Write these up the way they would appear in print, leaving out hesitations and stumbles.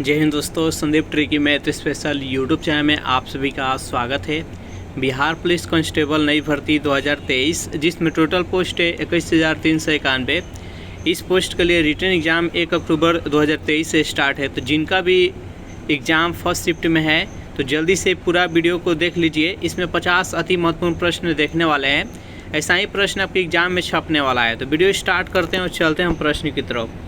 जय हिंद दोस्तों, Sandeep tricky math special YouTube channel में आप सभी का स्वागत है। बिहार पुलिस कांस्टेबल नई भर्ती 2023 जिसमें टोटल पोस्ट है 21,391। इस पोस्ट के लिए रिटन एग्ज़ाम 1 अक्टूबर 2023 से स्टार्ट है। तो जिनका भी एग्ज़ाम फर्स्ट शिफ्ट में है तो जल्दी से पूरा वीडियो को देख लीजिए। इसमें 50 अति महत्वपूर्ण प्रश्न देखने वाले हैं। ऐसा ही प्रश्न आपके एग्ज़ाम में छपने वाला है। तो वीडियो स्टार्ट करते हैं और चलते हैं हम प्रश्न की तरफ।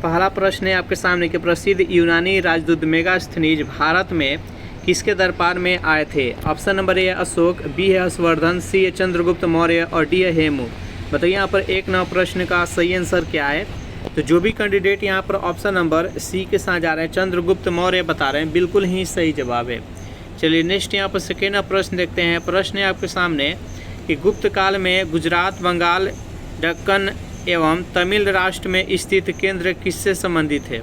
पहला प्रश्न है आपके सामने कि प्रसिद्ध यूनानी राजदूत मेगास्थनीज भारत में किसके दरबार में आए थे। Option number A Ashoka, B है हर्षवर्धन, सी है चंद्रगुप्त मौर्य और डी है हेमू। बताइए यहाँ पर 1 प्रश्न का सही आंसर क्या है। तो जो भी कैंडिडेट यहाँ पर ऑप्शन नंबर सी के साथ जा रहे हैं, चंद्रगुप्त मौर्य बता रहे हैं, बिल्कुल ही सही जवाब है। चलिए नेक्स्ट यहाँ पर सेकेंड प्रश्न देखते हैं। प्रश्न है आपके सामने कि गुप्त काल में गुजरात, बंगाल, दक्कन एवं तमिल राष्ट्र में स्थित केंद्र किससे संबंधित है।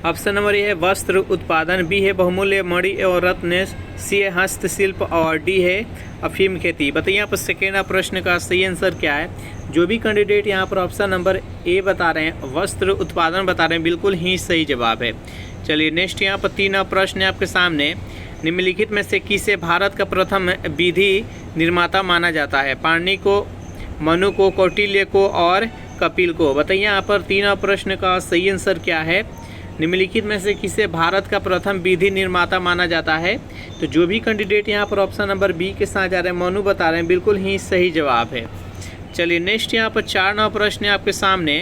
ऑप्शन नंबर ए है वस्त्र उत्पादन, बी है बहुमूल्य मणि एवं रत्न, सी है हस्तशिल्प और डी है अफीम खेती। बताइए यहाँ पर सेकेंड प्रश्न का सही आंसर क्या है। जो भी कैंडिडेट यहाँ पर ऑप्शन नंबर ए बता रहे हैं, वस्त्र उत्पादन बता रहे हैं, बिल्कुल ही सही जवाब है। चलिए नेक्स्ट यहाँ पर 3 प्रश्न है आपके सामने। निम्नलिखित में से किसे भारत का प्रथम विधि निर्माता माना जाता है। पाणिनि को, मनु को, कौटिल्य को और कपिल को। बताइए यहाँ पर 3 प्रश्न का सही आंसर क्या है। निम्नलिखित में से किसे भारत का प्रथम विधि निर्माता माना जाता है। तो जो भी कैंडिडेट यहाँ पर ऑप्शन नंबर बी के साथ जा रहे हैं, मनु बता रहे हैं, बिल्कुल ही सही जवाब है। चलिए नेक्स्ट यहाँ पर 4 प्रश्न है आपके सामने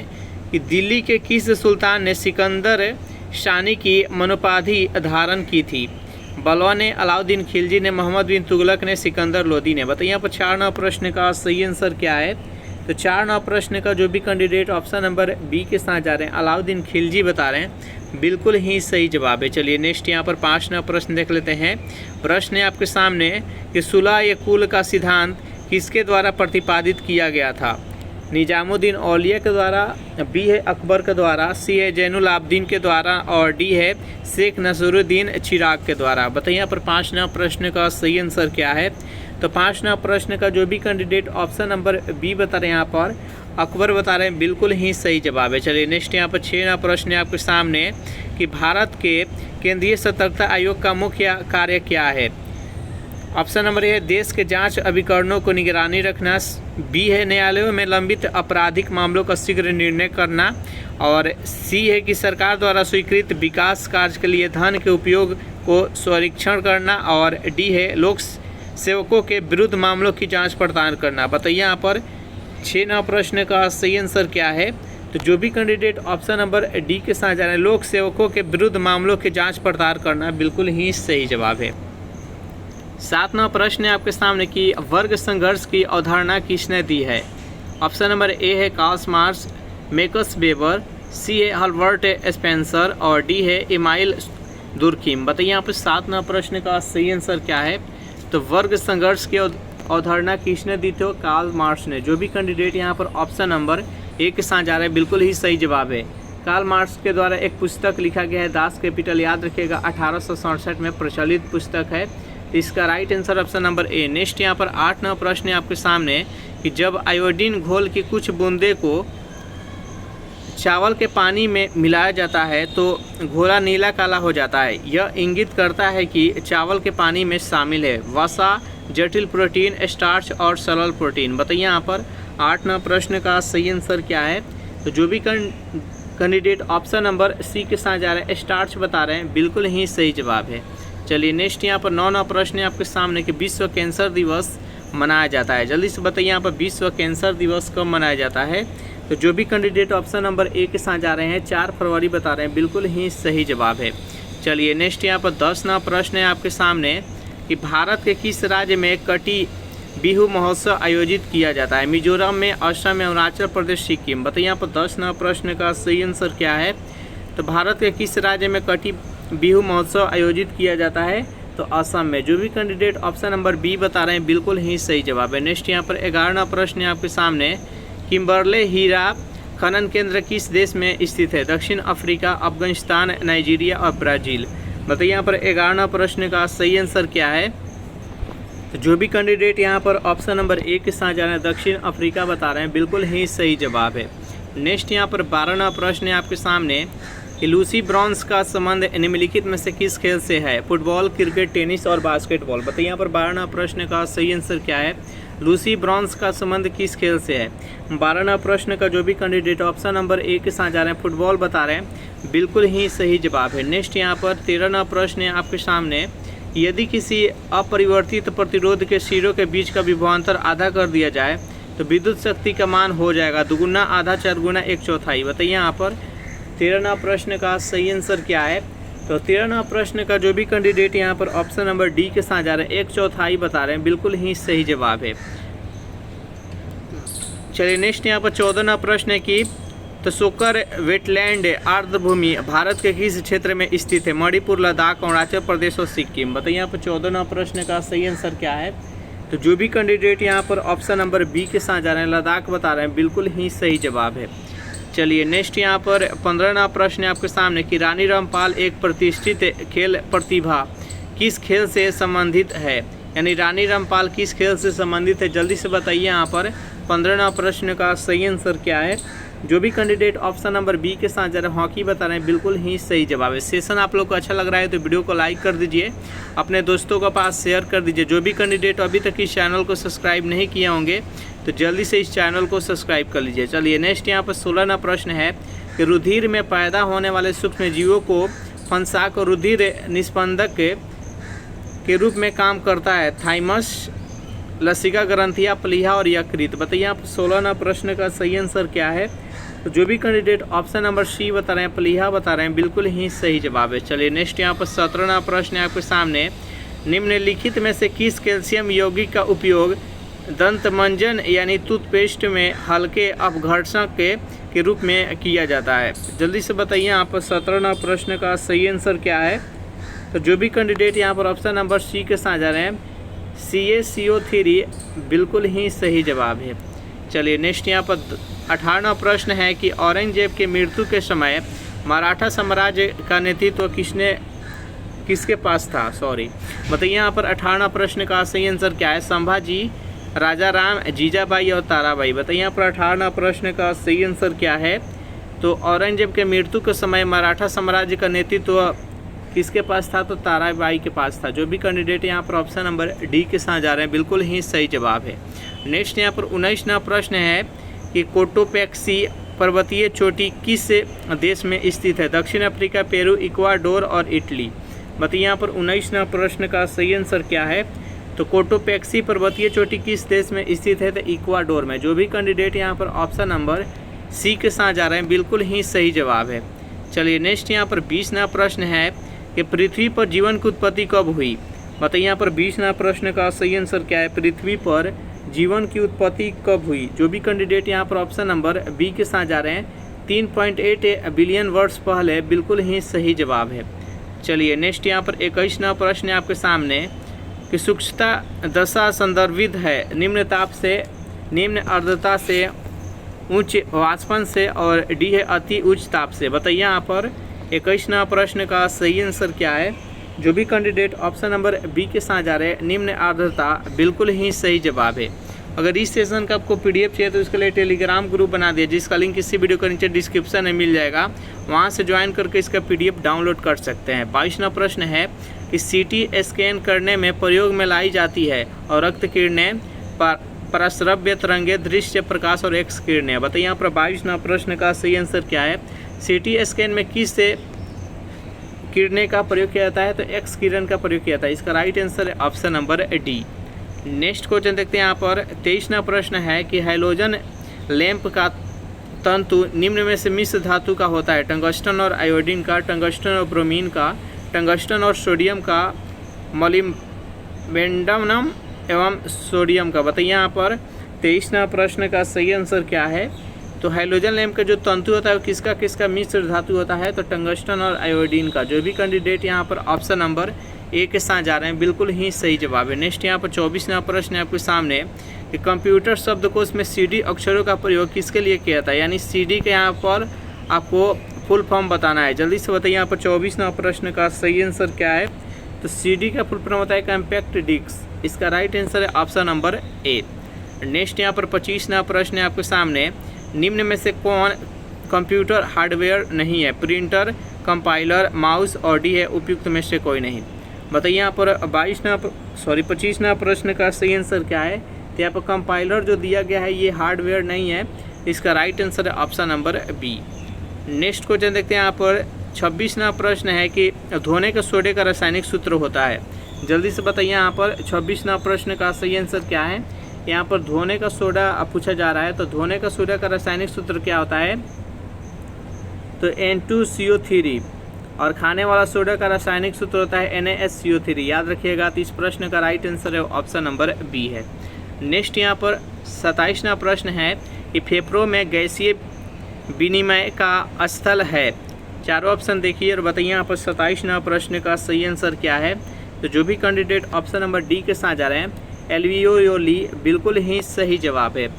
कि दिल्ली के किस सुल्तान ने सिकंदर शानी की मनोपाधि धारण की थी। बलवा ने, अलाउद्दीन खिलजी ने, मोहम्मद बिन तुगलक ने, सिकंदर लोदी ने। बताइए यहाँ पर 4 प्रश्न का सही आंसर क्या है। तो 4 प्रश्न का जो भी कैंडिडेट ऑप्शन नंबर बी के साथ जा रहे हैं, अलाउद्दीन खिलजी बता रहे हैं, बिल्कुल ही सही जवाब है। चलिए नेक्स्ट यहाँ पर 5 प्रश्न देख लेते हैं। प्रश्न है आपके सामने कि सुलह ए कुल का सिद्धांत किसके द्वारा प्रतिपादित किया गया था। निजामुद्दीन औलिया के द्वारा, बी है अकबर के द्वारा, सी है जैनुल आबदीन के द्वारा और डी है शेख नसरुद्दीन चिराग के द्वारा। बताइए यहाँ पर 5 प्रश्न का सही आंसर क्या है। तो 5 प्रश्न का जो भी कैंडिडेट ऑप्शन नंबर बी बता रहे हैं, यहाँ पर अकबर बता रहे हैं, बिल्कुल ही सही जवाब है। चलिए नेक्स्ट यहाँ पर 6 प्रश्न है आपके सामने कि भारत के केंद्रीय सतर्कता आयोग का मुख्य कार्य क्या है। ऑप्शन नंबर ए देश के जांच अभिकरणों को निगरानी रखना, बी है न्यायालयों में लंबित आपराधिक मामलों का शीघ्र निर्णय करना और सी है कि सरकार द्वारा स्वीकृत विकास कार्य के लिए धन के उपयोग को स्वरीक्षण करना और डी है लोक सेवकों के विरुद्ध मामलों की जांच पड़ताल करना। बताइए यहाँ पर 6 प्रश्न का सही आंसर क्या है। तो जो भी कैंडिडेट ऑप्शन नंबर डी के साथ जा रहे हैं, लोक सेवकों के विरुद्ध मामलों की जाँच पड़ताल करना, बिल्कुल ही सही जवाब है। 7 प्रश्न है आपके सामने कि वर्ग संघर्ष की अवधारणा किसने दी है। ऑप्शन नंबर ए है कार्ल मार्क्स, मैक्स वेबर, सी है हर्बर्ट स्पेंसर और डी है इमाइल दुर्खिम। बताइए यहाँ पर 7 प्रश्न का सही आंसर क्या है। तो वर्ग संघर्ष की अवधारणा किसने दी थी, कार्ल मार्क्स ने। जो भी कैंडिडेट यहाँ पर ऑप्शन नंबर ए के साथ जा रहे हैं, बिल्कुल ही सही जवाब है। कार्ल मार्क्स के द्वारा एक पुस्तक लिखा गया है, दास कैपिटल, याद रखिएगा 1867 में प्रचलित पुस्तक है। तो इसका राइट आंसर ऑप्शन नंबर ए। नेक्स्ट यहाँ पर 8 प्रश्न है आपके सामने कि जब आयोडीन घोल की कुछ बूंदे को चावल के पानी में मिलाया जाता है तो घोला नीला काला हो जाता है। यह इंगित करता है कि चावल के पानी में शामिल है वसा, जटिल प्रोटीन, स्टार्च और सरल प्रोटीन। बताइए यहाँ पर 8 प्रश्न का सही आंसर क्या है। तो जो भी कैंडिडेट ऑप्शन नंबर सी के साथ जा रहे हैं, स्टार्च बता रहे हैं, बिल्कुल ही सही जवाब है। चलिए नेक्स्ट यहाँ पर 9 प्रश्न है आपके सामने कि विश्व कैंसर दिवस मनाया जाता है। जल्दी से बताइए यहाँ पर विश्व कैंसर दिवस कब मनाया जाता है। तो जो भी कैंडिडेट ऑप्शन नंबर ए के साथ जा रहे हैं, 4 फरवरी बता रहे हैं, बिल्कुल ही सही जवाब है। चलिए नेक्स्ट यहाँ पर 10 प्रश्न है आपके सामने कि भारत के किस राज्य में कटी बिहू महोत्सव आयोजित किया जाता है। मिजोरम में, असम में, अरुणाचल प्रदेश, सिक्किम। बताइए यहाँ पर 10 प्रश्न का सही आंसर क्या है। तो भारत के किस राज्य में कटी बिहू महोत्सव आयोजित किया जाता है। तो असम में। जो भी कैंडिडेट ऑप्शन नंबर बी बता रहे हैं, बिल्कुल ही सही जवाब है। नेक्स्ट यहाँ पर 11 प्रश्न है आपके सामने किम्बरले हीरा खनन केंद्र किस देश में स्थित है। दक्षिण अफ्रीका, अफगानिस्तान, नाइजीरिया और ब्राज़ील। बताइए यहाँ पर 11 प्रश्न का सही आंसर क्या है। तो जो भी कैंडिडेट यहाँ पर ऑप्शन नंबर ए के साथ जा रहे हैं, दक्षिण अफ्रीका बता रहे हैं, बिल्कुल ही सही जवाब है। नेक्स्ट यहाँ पर 12वां प्रश्न है आपके सामने कि लूसी ब्रॉन्ज का संबंध निम्नलिखित में से किस खेल से है? फुटबॉल, क्रिकेट, टेनिस और बास्केटबॉल। बताइए यहाँ पर 12वां प्रश्न का सही आंसर क्या है? लूसी ब्रॉन्ज का संबंध किस खेल से है? 12वां प्रश्न का जो भी कैंडिडेट ऑप्शन नंबर ए के साथ जा रहे हैं फुटबॉल बता रहे हैं, बिल्कुल ही सही जवाब है। नेक्स्ट यहाँ पर 13वां प्रश्न है आपके सामने, यदि किसी अपरिवर्तित प्रतिरोध के सिरों के बीच का विभवांतर आधा कर दिया जाए तो विद्युत शक्ति का मान हो जाएगा दुगुना, आधा, चारगुना, एक चौथाई। बताइए यहाँ पर 13वां प्रश्न का सही आंसर क्या है? तो 13वां प्रश्न का जो भी कैंडिडेट यहाँ पर ऑप्शन नंबर डी के साथ जा रहे हैं, एक चौथाई बता रहे हैं, बिल्कुल ही सही जवाब है। चलिए नेक्स्ट यहाँ पर 14वां प्रश्न है कि तसोकर वेटलैंड आर्द्रभूमि भारत के किस क्षेत्र में स्थित है? मणिपुर, लद्दाख, अरुणाचल प्रदेश और सिक्किम। बताइए यहाँ पर 14वां प्रश्न का सही आंसर क्या है? तो जो भी कैंडिडेट यहाँ पर ऑप्शन नंबर बी के साथ जा रहे हैं, लद्दाख बता रहे हैं, बिल्कुल ही सही जवाब है। चलिए नेक्स्ट यहाँ पर 15वां प्रश्न है आपके सामने कि रानी रामपाल एक प्रतिष्ठित खेल प्रतिभा किस खेल से संबंधित है? यानी रानी रामपाल किस खेल से संबंधित है? जल्दी से बताइए यहाँ पर 15वां प्रश्न का सही आंसर क्या है? जो भी कैंडिडेट ऑप्शन नंबर बी के साथ जा रहे हैं हॉकी बता रहे हैं, बिल्कुल ही सही जवाब है। सेशन आप लोग को अच्छा लग रहा है तो वीडियो को लाइक कर दीजिए, अपने दोस्तों के पास शेयर कर दीजिए। जो भी कैंडिडेट अभी तक इस चैनल को सब्सक्राइब नहीं किए होंगे तो जल्दी से इस चैनल को सब्सक्राइब कर लीजिए। चलिए नेक्स्ट यहाँ पर 16वां प्रश्न है कि रुधिर में पैदा होने वाले सूक्ष्म जीवों को फंसा को रुधिर निस्पंदक के रूप में काम करता है? थाइमस, लसिका ग्रंथिया, प्लीहा और यकृत। बताइए आप 16वां प्रश्न का सही आंसर क्या है? तो जो भी कैंडिडेट ऑप्शन नंबर सी बता रहे हैं, प्लीहा बता रहे हैं, बिल्कुल ही सही जवाब है। चलिए नेक्स्ट यहाँ पर 17वां प्रश्न है आपके सामने, निम्नलिखित में से किस कैल्शियम यौगिक का उपयोग दंत मंजन यानी टूथपेस्ट में हल्के अपघर्षक के रूप में किया जाता है? जल्दी से बताइए यहाँ पर 17वां प्रश्न का सही आंसर क्या है? तो जो भी कैंडिडेट यहाँ पर ऑप्शन नंबर सी के साथ जा रहे हैं, CaCO3, बिल्कुल ही सही जवाब है। चलिए नेक्स्ट यहाँ पर 18वां प्रश्न है कि औरंगजेब के मृत्यु के समय मराठा साम्राज्य का नेतृत्व किसके पास था? बताइए यहाँ पर 18वां प्रश्न का सही आंसर क्या है? संभाजी, राजा राम, जीजाबाई और ताराबाई। बताइए यहाँ पर 18वां प्रश्न का सही आंसर क्या है? तो औरंगजेब के मृत्यु के समय मराठा साम्राज्य का नेतृत्व किसके पास था? तो ताराबाई के पास था। जो भी कैंडिडेट यहाँ पर ऑप्शन नंबर डी के साथ जा रहे हैं, बिल्कुल ही सही जवाब है। नेक्स्ट यहाँ पर 19वां प्रश्न है कि कोटोपैक्सी पर्वतीय चोटी किस देश में स्थित है? दक्षिण अफ्रीका, पेरू, इक्वाडोर और इटली। बताइए यहाँ पर 19वां प्रश्न का सही आंसर क्या है? तो कोटोपैक्सी पर्वतीय चोटी किस देश में स्थित है? तो इक्वाडोर में। जो भी कैंडिडेट यहाँ पर ऑप्शन नंबर सी के साथ जा रहे हैं, बिल्कुल ही सही जवाब है। चलिए नेक्स्ट यहाँ पर 20वां प्रश्न है कि पृथ्वी पर जीवन की उत्पत्ति कब हुई? बताइए यहाँ पर 20वां प्रश्न का सही आंसर क्या है? पृथ्वी पर जीवन की उत्पत्ति कब हुई? जो भी कैंडिडेट यहाँ पर ऑप्शन नंबर बी के साथ जा रहे हैं, 3.8 बिलियन वर्ष पहले, बिल्कुल ही सही जवाब है। चलिए नेक्स्ट यहाँ पर 21वां प्रश्न है आपके सामने कि सूक्ष्मता दशा संदर्भित है निम्न ताप से, निम्न आर्द्रता से, उच्च वाष्पन से और डी है अति उच्च ताप से। बताइए यहाँ पर 21वां प्रश्न का सही आंसर क्या है? जो भी कैंडिडेट ऑप्शन नंबर बी के साथ जा रहे हैं, निम्न आर्द्रता, बिल्कुल ही सही जवाब है। अगर इस सेशन का आपको पीडीएफ चाहिए तो इसके लिए टेलीग्राम ग्रुप बना दिया, जिसका लिंक इसी वीडियो के नीचे डिस्क्रिप्शन में मिल जाएगा, वहां से ज्वाइन करके इसका पीडीएफ डाउनलोड कर सकते हैं। 22वां प्रश्न है कि सीटी स्कैन करने में प्रयोग में लाई जाती है और रक्त किरणें, परश्रव्य तरंगे, दृश्य प्रकाश और एक्स किरणें। बताइए यहाँ पर 22वां प्रश्न का सही आंसर क्या है? सीटी स्कैन में किस किरणें का प्रयोग किया जाता है? तो एक्स किरण का प्रयोग किया जाता है। इसका राइट आंसर है option number D. Next question देखते हैं यहाँ पर 23वां प्रश्न है कि हैलोजन लैंप का तंतु निम्न में से मिश्र धातु का होता है? टंगस्टन और आयोडीन का, टंगस्टन और ब्रोमीन का, टंगस्टन और सोडियम का, मोलिब्डेनम एवं सोडियम का। बताइए यहाँ पर 23वां प्रश्न का सही आंसर क्या है? तो हैलोजन लैंप का जो तंतु होता है वो किसका किसका मिश्र धातु होता है? तो टंगस्टन और आयोडीन का। जो भी कैंडिडेट यहाँ पर ऑप्शन नंबर ए के साथ जा रहे हैं, बिल्कुल ही सही जवाब है। नेक्स्ट यहाँ पर 24वां प्रश्न है आपके सामने कि कंप्यूटर शब्दकोश में सीडी अक्षरों का प्रयोग किसके लिए किया था? यानी सीडी के यहाँ पर आपको फुल फॉर्म बताना है। जल्दी से बताइए यहाँ पर 24वां प्रश्न का सही आंसर क्या है? तो सीडी का फुल फॉर्म होता है कॉम्पैक्ट डिस्क। इसका राइट आंसर है ऑप्शन नंबर ए। नेक्स्ट यहाँ पर 25वां प्रश्न है आपके सामने निम्न में से कौन कंप्यूटर हार्डवेयर नहीं है? प्रिंटर, कंपाइलर, माउस और डी है उपयुक्त में से कोई नहीं। बताइए यहाँ पर 25वां प्रश्न का सही आंसर क्या है? तो यहाँ पर कंपाइलर जो दिया गया है ये हार्डवेयर नहीं है, इसका राइट आंसर है option number B. Next question देखते हैं। यहाँ पर 26वां प्रश्न है कि धोने के सोडे का रासायनिक सूत्र होता है। जल्दी से बताइए यहाँ पर 26वां प्रश्न का सही आंसर क्या है? यहाँ पर धोने का सोडा पूछा जा रहा है, तो धोने का सोडा का रासायनिक सूत्र क्या होता है? तो N2CO3। और खाने वाला सोडा का रासायनिक सूत्र होता है NaSCO3। याद रखिएगा। तो इस प्रश्न का राइट आंसर है ऑप्शन नंबर बी है। नेक्स्ट यहाँ पर 27वां प्रश्न है कि फेफड़ों में गैसीय विनिमय का स्थल है। चारों ऑप्शन देखिए और बताइए यहाँ पर 27वां प्रश्न का सही आंसर क्या है? तो जो भी कैंडिडेट ऑप्शन नंबर डी के साथ जा रहे हैं एल्वियोली बिल्कुल ही सही जवाब है।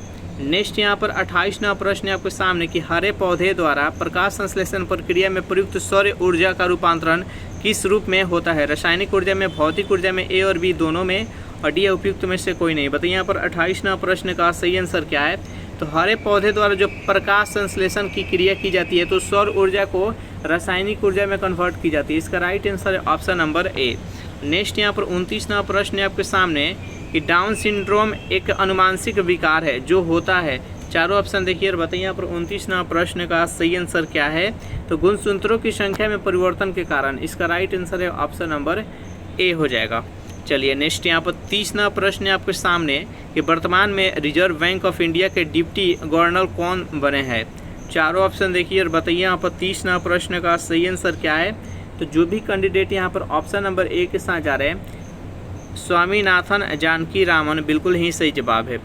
नेक्स्ट यहाँ पर 28वां प्रश्न है आपके सामने कि हरे पौधे द्वारा प्रकाश संश्लेषण प्रक्रिया में प्रयुक्त सौर ऊर्जा का रूपांतरण किस रूप में होता है? रासायनिक ऊर्जा में, भौतिक ऊर्जा में, ए और बी दोनों में, और डी उपयुक्त में से कोई नहीं। बताइए यहाँ पर 28वां प्रश्न का सही आंसर क्या है? तो हरे पौधे द्वारा जो प्रकाश संश्लेषण की क्रिया की जाती है तो सौर ऊर्जा को रासायनिक ऊर्जा में कन्वर्ट की जाती है। इसका राइट आंसर है ऑप्शन नंबर ए। नेक्स्ट यहाँ पर 29वां प्रश्न है आपके सामने कि डाउन सिंड्रोम एक अनुमानसिक विकार है जो होता है। चारों ऑप्शन देखिए और बताइए यहाँ पर 29वां प्रश्न का सही आंसर क्या है? तो गुणसूत्रों की संख्या में परिवर्तन के कारण। इसका राइट आंसर है ऑप्शन नंबर ए हो जाएगा। चलिए नेक्स्ट यहाँ पर 30वां प्रश्न है आपके सामने कि वर्तमान में रिजर्व बैंक ऑफ इंडिया के डिप्टी गवर्नर कौन बने हैं? चारों ऑप्शन देखिए और बताइए यहाँ पर 30वां प्रश्न का सही आंसर क्या है? तो जो भी कैंडिडेट यहाँ पर ऑप्शन नंबर ए के साथ जा रहे हैं स्वामीनाथन जानकी रामन बिल्कुल ही सही जवाब है।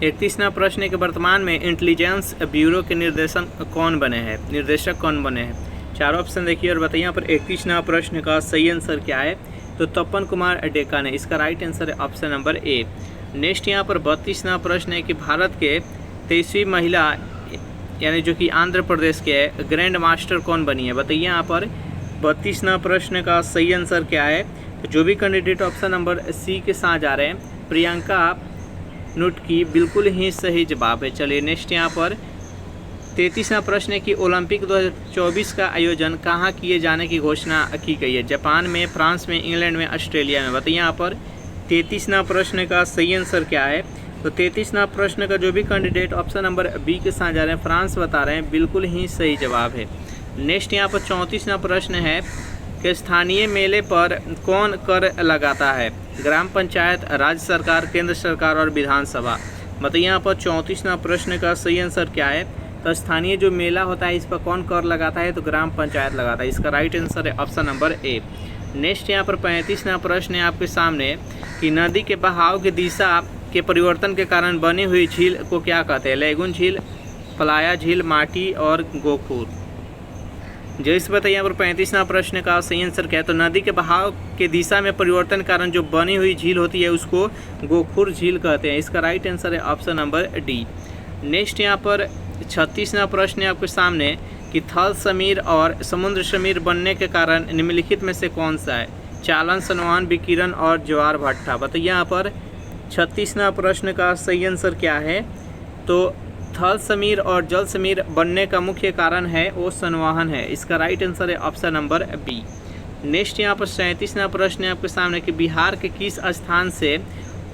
31वां प्रश्न है कि वर्तमान में इंटेलिजेंस ब्यूरो के निर्देशक कौन बने हैं? चारों ऑप्शन देखिए और बताइए यहाँ पर 31वां प्रश्न का सही आंसर क्या है? तो तपन कुमार डेका ने। इसका राइट आंसर है ऑप्शन नंबर ए। नेक्स्ट यहाँ पर 32वां प्रश्न है कि भारत के 23वीं महिला यानी जो कि आंध्र प्रदेश के ग्रैंड मास्टर कौन बनी है? बताइए यहाँ पर 32वां प्रश्न का सही आंसर क्या है? तो जो भी कैंडिडेट ऑप्शन नंबर सी के साथ जा रहे हैं प्रियंका नुटकी बिल्कुल ही सही जवाब है। चलिए नेक्स्ट यहाँ पर 33वां प्रश्न है कि ओलंपिक 2024 का आयोजन कहाँ किए जाने की घोषणा की गई है? जापान में, फ्रांस में, इंग्लैंड में, ऑस्ट्रेलिया में। बताइए यहाँ पर 33वां प्रश्न का सही आंसर क्या है? तो 33वां प्रश्न का जो भी कैंडिडेट ऑप्शन नंबर बी के साथ जा रहे हैं फ्रांस बता रहे हैं बिल्कुल ही सही जवाब है। नेक्स्ट यहाँ पर 34वां प्रश्न है कि स्थानीय मेले पर कौन कर लगाता है? ग्राम पंचायत, राज्य सरकार, केंद्र सरकार और विधानसभा। बताइए यहाँ पर 34वां प्रश्न का सही आंसर क्या है? तो स्थानीय जो मेला होता है इस पर कौन कर लगाता है? तो ग्राम पंचायत लगाता है। इसका राइट आंसर है ऑप्शन नंबर ए। नेक्स्ट यहाँ पर 35वां प्रश्न है आपके सामने कि नदी के बहाव की दिशा के परिवर्तन के कारण बनी हुई झील को क्या कहते हैं? लेगुन झील, पलाया झील, माटी और गोखूर। जैसे बताइए यहाँ पर 35वां प्रश्न का सही आंसर क्या है? तो नदी के बहाव के दिशा में परिवर्तन के कारण जो बनी हुई झील होती है उसको गोखूर झील कहते हैं। इसका राइट आंसर है ऑप्शन नंबर डी। नेक्स्ट यहाँ पर 36वां प्रश्न है आपके सामने कि थल समीर और समुद्र समीर बनने के कारण निम्नलिखित में से कौन सा है? चालन, संवहन, विकिरण और ज्वार भाटा। बताइए यहाँ पर 36वां प्रश्न का सही आंसर क्या है? तो थल समीर और जल समीर बनने का मुख्य कारण है वो संवहन है। इसका राइट आंसर है ऑप्शन नंबर बी। नेक्स्ट यहाँ पर 37वां प्रश्न है आपके सामने कि बिहार के किस स्थान से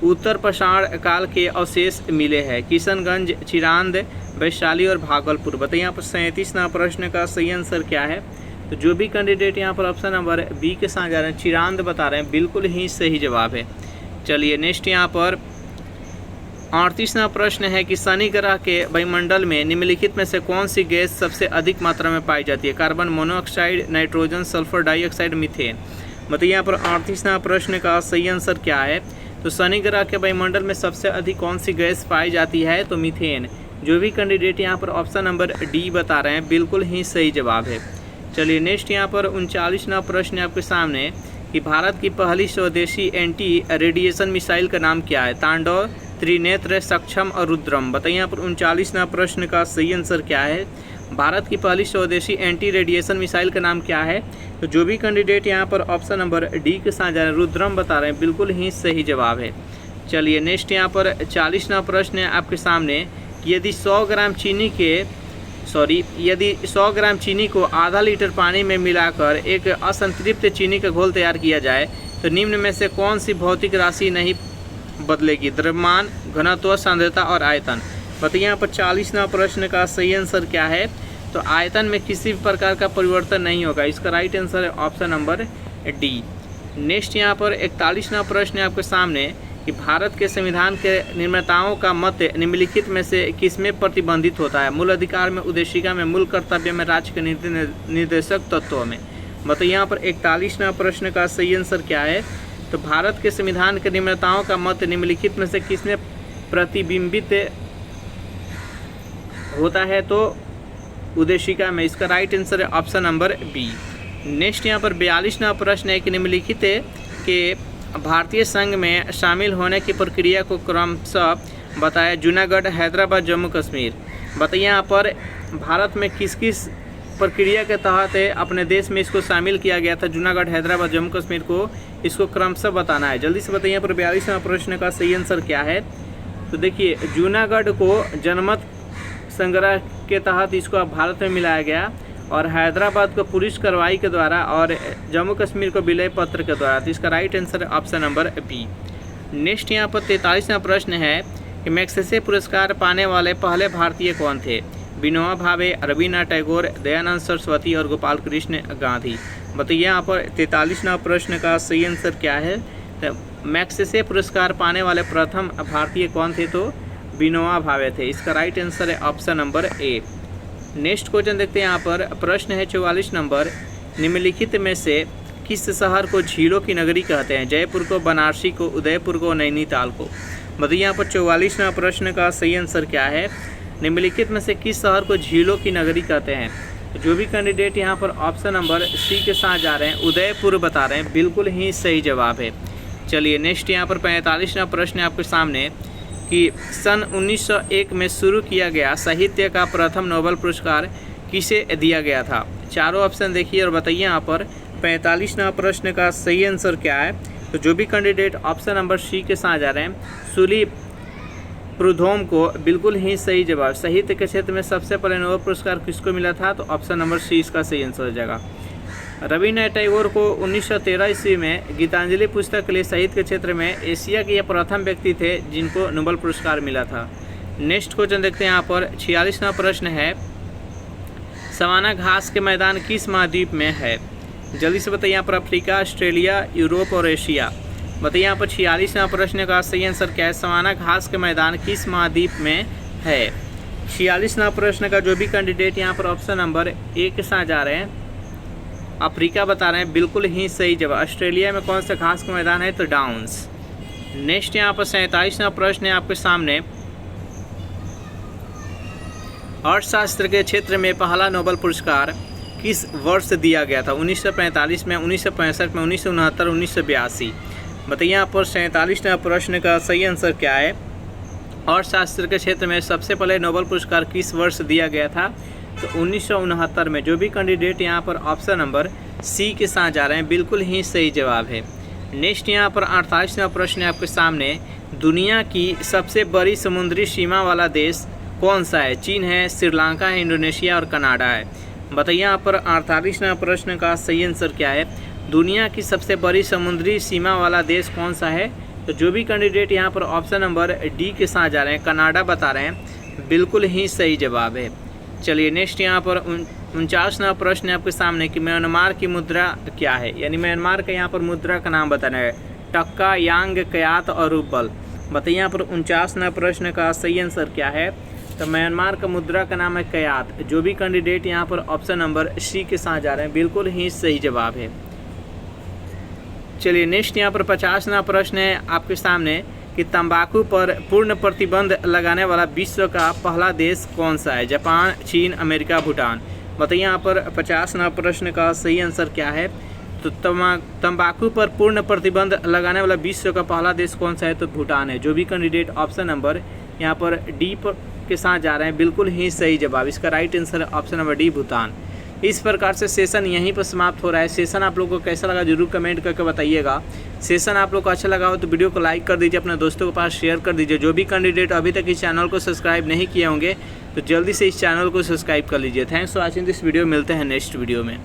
उत्तर पाषाण काल के अवशेष मिले हैं? किशनगंज, चिरांद, वैशाली और भागलपुर। बताइए यहाँ पर 37वां प्रश्न का सही आंसर क्या है? तो जो भी कैंडिडेट यहाँ पर ऑप्शन नंबर बी के साथ जा रहे हैं चिरांद बता रहे हैं बिल्कुल ही सही जवाब है। चलिए नेक्स्ट यहाँ पर 38वां प्रश्न है कि शनि ग्रह के वायुमंडल में निम्नलिखित में से कौन सी गैस सबसे अधिक मात्रा में पाई जाती है? Carbon monoxide, nitrogen, sulphur dioxide, methane. बताइए यहाँ पर 38वां प्रश्न का सही आंसर क्या है? तो शनि ग्रह के वायुमंडल में सबसे अधिक कौन सी गैस पाई जाती है? तो मीथेन। जो भी कैंडिडेट यहाँ पर ऑप्शन नंबर डी बता रहे हैं बिल्कुल ही सही जवाब है। चलिए नेक्स्ट यहाँ पर 39वां प्रश्न है आपके सामने कि भारत की पहली स्वदेशी एंटी रेडिएशन मिसाइल का नाम क्या है? तांडव, त्रिनेत्र, सक्षम और रुद्रम। बताइए यहाँ पर 39वां प्रश्न का सही आंसर क्या है? भारत की पहली स्वदेशी एंटी रेडिएशन मिसाइल का नाम क्या है? तो जो भी कैंडिडेट यहाँ पर ऑप्शन नंबर डी के साथ जा रहे हैं रुद्रम बता रहे हैं बिल्कुल ही सही जवाब है। चलिए नेक्स्ट यहाँ पर 40वां प्रश्न है आपके सामने कि यदि 100 ग्राम चीनी को आधा लीटर पानी में मिलाकर एक असंतृप्त चीनी का घोल तैयार किया जाए तो निम्न में से कौन सी भौतिक राशि नहीं बदलेगी? द्रव्यमान, घनत्व, सांद्रता और आयतन। बताइए यहाँ पर 40वां प्रश्न का सही आंसर क्या है? तो आयतन में किसी भी प्रकार का परिवर्तन नहीं होगा। इसका राइट आंसर है ऑप्शन नंबर डी। नेक्स्ट यहाँ पर 41वां प्रश्न है आपके सामने कि भारत के संविधान के निर्माताओं का मत निम्नलिखित में से किसमें प्रतिबंधित होता है? मूल अधिकार में, उद्देशिका में, मूल कर्तव्य में, राज्य के निर्देशक तत्वों में। बताइए यहाँ पर 41वां प्रश्न का सही आंसर क्या है? तो भारत के संविधान के निर्माताओं का मत निम्नलिखित में से किसमें प्रतिबिंबित होता है? तो उद्देशिका में। इसका राइट आंसर है ऑप्शन नंबर बी। नेक्स्ट यहाँ पर 42वां प्रश्न है कि निम्नलिखित के भारतीय संघ में शामिल होने की प्रक्रिया को क्रमशः बताया। जूनागढ़, हैदराबाद, जम्मू कश्मीर। बताइए यहाँ पर भारत में किस किस प्रक्रिया के तहत अपने देश में इसको शामिल किया गया था? जूनागढ़, हैदराबाद, जम्मू कश्मीर को इसको क्रमशः बताना है। जल्दी से बताइए यहाँ पर 42वां प्रश्न का सही आंसर क्या है? तो देखिए जूनागढ़ को जनमत संग्रह के तहत इसको भारत में मिलाया गया और हैदराबाद को पुलिस कार्रवाई के द्वारा और जम्मू कश्मीर को विलय पत्र के द्वारा। तो इसका राइट आंसर है ऑप्शन नंबर बी। नेक्स्ट यहाँ पर 43वां प्रश्न है कि मैग्सेसे पुरस्कार पाने वाले पहले भारतीय कौन थे? विनोबा भावे, रवीन्द्रनाथ टैगोर, दयानंद सरस्वती और गोपाल कृष्ण गांधी। बताइए यहाँ पर 43वां प्रश्न का सही आंसर क्या है? तो मैग्सेसे पुरस्कार पाने वाले प्रथम भारतीय कौन थे? तो विनोबा भावे थे। इसका राइट आंसर है ऑप्शन नंबर ए। नेक्स्ट क्वेश्चन देखते हैं यहाँ पर। प्रश्न है 44 नंबर। निम्नलिखित में से किस शहर को झीलों की नगरी कहते हैं? जयपुर को, बनारसी को, उदयपुर को, नैनीताल को। बताइए यहाँ पर 44वां प्रश्न का सही आंसर क्या है? निम्नलिखित में से किस शहर को झीलों की नगरी कहते हैं? जो भी कैंडिडेट यहाँ पर ऑप्शन नंबर सी के साथ जा रहे हैं, उदयपुर बता रहे हैं, बिल्कुल ही सही जवाब है। चलिए नेक्स्ट यहाँ पर 45वां प्रश्न है आपके सामने कि सन 1901 में शुरू किया गया साहित्य का प्रथम नोबेल पुरस्कार किसे दिया गया था? चारों ऑप्शन देखिए और बताइए यहाँ पर 45वां प्रश्न का सही आंसर क्या है? तो जो भी कैंडिडेट ऑप्शन नंबर सी के साथ जा रहे हैं, सुली प्रुधोम को, बिल्कुल ही सही जवाब। साहित्य के क्षेत्र में सबसे पहले नोबेल पुरस्कार किसको मिला था? तो ऑप्शन नंबर सी इसका सही आंसर हो जाएगा। रवीन्द्रनाथ टैगोर को 1913 ईस्वी में गीतांजलि पुस्तक के लिए साहित्य के क्षेत्र में एशिया के ये प्रथम व्यक्ति थे जिनको नोबेल पुरस्कार मिला था। नेक्स्ट क्वेश्चन देखते हैं यहाँ पर 46वां प्रश्न है। सवाना घास के मैदान किस महाद्वीप में है? जल्दी से बताइए यहाँ पर अफ्रीका, ऑस्ट्रेलिया, यूरोप और एशिया। बताइए यहाँ पर 46वां प्रश्न का सही आंसर क्या है? सवाना घास के मैदान किस महाद्वीप में है? 46वां प्रश्न का जो भी कैंडिडेट यहाँ पर ऑप्शन नंबर ए के साथ जा रहे हैं, अफ्रीका बता रहे हैं, बिल्कुल ही सही जवाब। ऑस्ट्रेलिया में कौन सा घास का मैदान है? तो डाउन्स। नेक्स्ट यहाँ पर 47वां प्रश्न है आपके सामने। अर्थशास्त्र के क्षेत्र में पहला नोबेल पुरस्कार किस वर्ष दिया गया था? 1945 में, 1965 में, 1969, 1982। बताइए यहाँ पर 47वां प्रश्न का सही आंसर क्या है? अर्थशास्त्र के क्षेत्र में सबसे पहले नोबेल पुरस्कार किस वर्ष दिया गया था? तो 1969 में। जो भी कैंडिडेट यहाँ पर ऑप्शन नंबर सी के साथ जा रहे हैं, बिल्कुल ही सही जवाब है। नेक्स्ट यहाँ पर 48वां प्रश्न है आपके सामने। दुनिया की सबसे बड़ी समुद्री सीमा वाला देश कौन सा है? चीन है, श्रीलंका है, इंडोनेशिया और कनाडा है। बताइए यहाँ पर 48वां प्रश्न का सही आंसर क्या है? दुनिया की सबसे बड़ी समुद्री सीमा वाला देश कौन सा है? तो जो भी कैंडिडेट यहाँ पर ऑप्शन नंबर डी के साथ जा रहे हैं, कनाडा बता रहे हैं, बिल्कुल ही सही जवाब है। चलिए नेक्स्ट यहाँ पर 49वां प्रश्न है आपके सामने कि म्यांमार की मुद्रा क्या है? यानी म्यांमार का यहाँ पर मुद्रा का नाम बताना है। टक्का, यांग, कयात और रूबल। बताइए यहाँ पर 49वां प्रश्न का सही आंसर क्या है? तो म्यांमार का मुद्रा का नाम है कयात। जो भी कैंडिडेट यहाँ पर ऑप्शन नंबर सी के साथ जा रहे हैं, बिल्कुल ही सही जवाब है। चलिए नेक्स्ट यहाँ पर 50वां प्रश्न है आपके सामने कि तंबाकू पर पूर्ण प्रतिबंध लगाने वाला विश्व का पहला देश कौन सा है? जापान, चीन, अमेरिका, भूटान। बताइए यहाँ पर 50वां प्रश्न का सही आंसर क्या है? तो तंबाकू पर पूर्ण प्रतिबंध लगाने वाला विश्व का पहला देश कौन सा है? तो भूटान है। जो भी कैंडिडेट ऑप्शन नंबर यहाँ पर डी के साथ जा रहे हैं, बिल्कुल ही सही जवाब। इसका राइट आंसर है ऑप्शन नंबर डी, भूटान। इस प्रकार से सेशन यहीं पर समाप्त हो रहा है। सेशन आप लोगों को कैसा लगा जरूर कमेंट करके बताइएगा। सेशन आप लोग को अच्छा लगा हो तो वीडियो को लाइक कर दीजिए, अपने दोस्तों के पास शेयर कर दीजिए। जो भी कैंडिडेट अभी तक इस चैनल को सब्सक्राइब नहीं किए होंगे तो जल्दी से इस चैनल को सब्सक्राइब कर लीजिए। Thanks for watching this video. मिलते हैं नेक्स्ट वीडियो में।